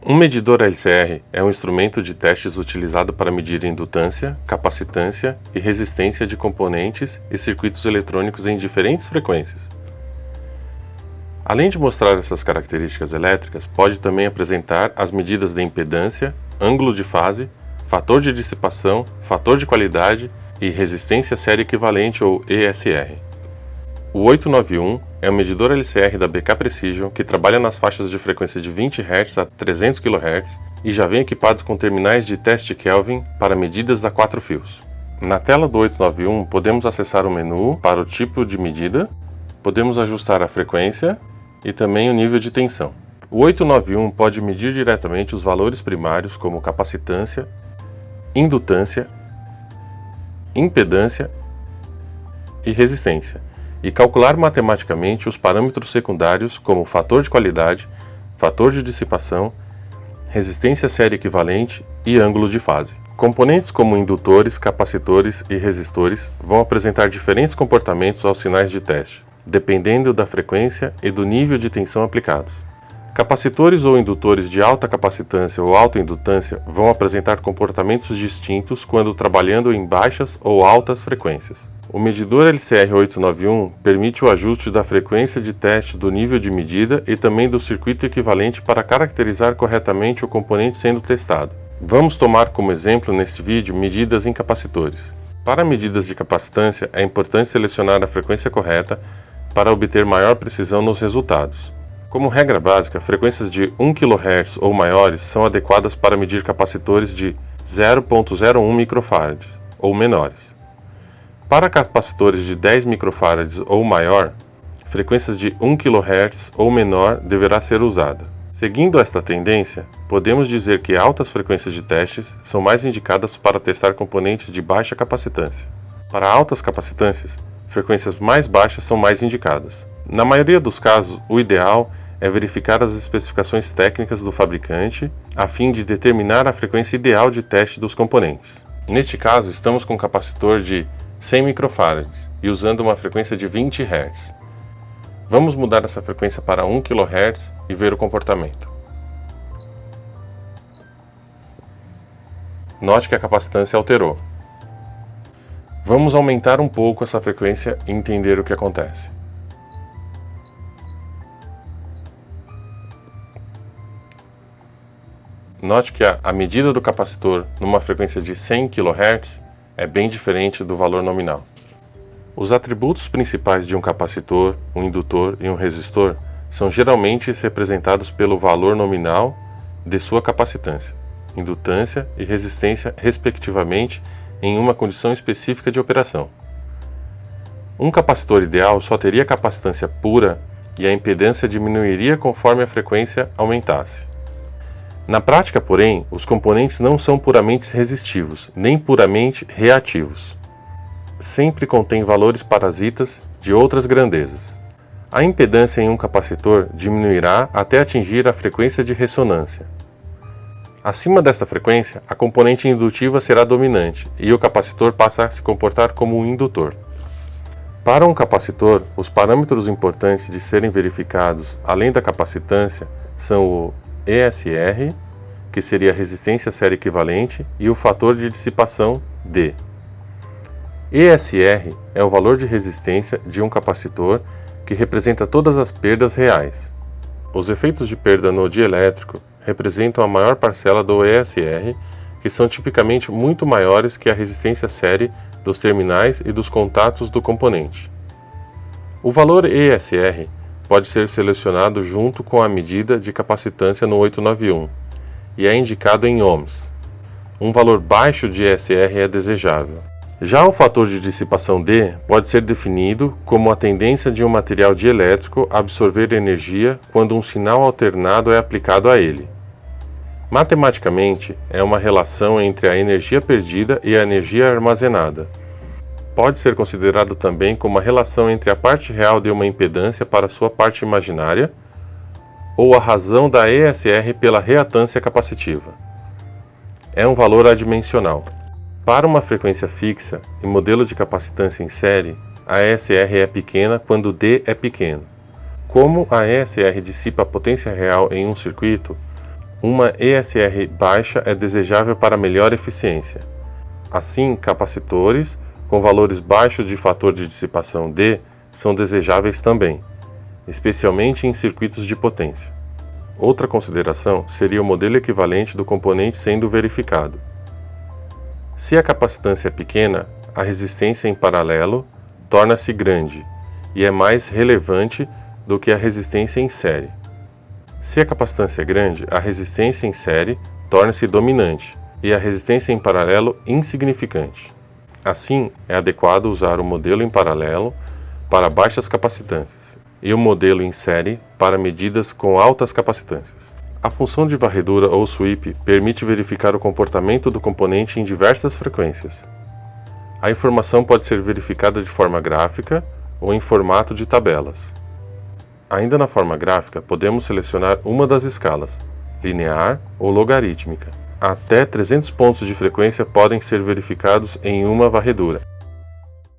Um medidor LCR é um instrumento de testes utilizado para medir indutância, capacitância e resistência de componentes e circuitos eletrônicos em diferentes frequências. Além de mostrar essas características elétricas, pode também apresentar as medidas de impedância, ângulo de fase, fator de dissipação, fator de qualidade e resistência série equivalente ou ESR. O 891 é um medidor LCR da BK Precision que trabalha nas faixas de frequência de 20 Hz a 300 kHz e já vem equipado com terminais de teste Kelvin para medidas a 4 fios. Na tela do 891 podemos acessar o menu para o tipo de medida, podemos ajustar a frequência e também o nível de tensão. O 891 pode medir diretamente os valores primários como capacitância, indutância, impedância e resistência, e calcular matematicamente os parâmetros secundários como fator de qualidade, fator de dissipação, resistência série equivalente e ângulo de fase. Componentes como indutores, capacitores e resistores vão apresentar diferentes comportamentos aos sinais de teste, dependendo da frequência e do nível de tensão aplicados. Capacitores ou indutores de alta capacitância ou alta indutância vão apresentar comportamentos distintos quando trabalhando em baixas ou altas frequências. O medidor LCR891 permite o ajuste da frequência de teste do nível de medida e também do circuito equivalente para caracterizar corretamente o componente sendo testado. Vamos tomar como exemplo neste vídeo medidas em capacitores. Para medidas de capacitância, é importante selecionar a frequência correta para obter maior precisão nos resultados. Como regra básica, frequências de 1 kHz ou maiores são adequadas para medir capacitores de 0,01 microfarads ou menores. Para capacitores de 10 microfarads ou maior, frequências de 1 kHz ou menor deverá ser usada. Seguindo esta tendência, podemos dizer que altas frequências de testes são mais indicadas para testar componentes de baixa capacitância. Para altas capacitâncias, frequências mais baixas são mais indicadas. Na maioria dos casos, o ideal é verificar as especificações técnicas do fabricante a fim de determinar a frequência ideal de teste dos componentes. Neste caso, estamos com um capacitor de 100 microfarads e usando uma frequência de 20 Hz. Vamos mudar essa frequência para 1 kHz e ver o comportamento. Note que a capacitância alterou. Vamos aumentar um pouco essa frequência e entender o que acontece. Note que a medida do capacitor numa frequência de 100 kHz é bem diferente do valor nominal. Os atributos principais de um capacitor, um indutor e um resistor são geralmente representados pelo valor nominal de sua capacitância, indutância e resistência, respectivamente, em uma condição específica de operação. Um capacitor ideal só teria capacitância pura e a impedância diminuiria conforme a frequência aumentasse. Na prática, porém, os componentes não são puramente resistivos, nem puramente reativos. Sempre contém valores parasitas de outras grandezas. A impedância em um capacitor diminuirá até atingir a frequência de ressonância. Acima desta frequência, a componente indutiva será dominante e o capacitor passa a se comportar como um indutor. Para um capacitor, os parâmetros importantes de serem verificados, além da capacitância, são o ESR, que seria a resistência série equivalente, e o fator de dissipação D. ESR é o valor de resistência de um capacitor que representa todas as perdas reais. Os efeitos de perda no dielétrico representam a maior parcela do ESR, que são tipicamente muito maiores que a resistência série dos terminais e dos contatos do componente. O valor ESR pode ser selecionado junto com a medida de capacitância no 891 e é indicado em ohms. Um valor baixo de ESR é desejável. Já o fator de dissipação D pode ser definido como a tendência de um material dielétrico a absorver energia quando um sinal alternado é aplicado a ele. Matematicamente, é uma relação entre a energia perdida e a energia armazenada. Pode ser considerado também como a relação entre a parte real de uma impedância para sua parte imaginária ou a razão da ESR pela reatância capacitiva. É um valor adimensional. Para uma frequência fixa e modelo de capacitância em série, a ESR é pequena quando D é pequeno. Como a ESR dissipa a potência real em um circuito, Uma ESR baixa é desejável para melhor eficiência. Assim, capacitores com valores baixos de fator de dissipação D são desejáveis também, especialmente em circuitos de potência. Outra consideração seria o modelo equivalente do componente sendo verificado. Se a capacitância é pequena, a resistência em paralelo torna-se grande e é mais relevante do que a resistência em série. Se a capacitância é grande, a resistência em série torna-se dominante e a resistência em paralelo insignificante. Assim, é adequado usar o modelo em paralelo para baixas capacitâncias e o modelo em série para medidas com altas capacitâncias. A função de varredura ou sweep permite verificar o comportamento do componente em diversas frequências. A informação pode ser verificada de forma gráfica ou em formato de tabelas. Ainda na forma gráfica, podemos selecionar uma das escalas, linear ou logarítmica. Até 300 pontos de frequência podem ser verificados em uma varredura.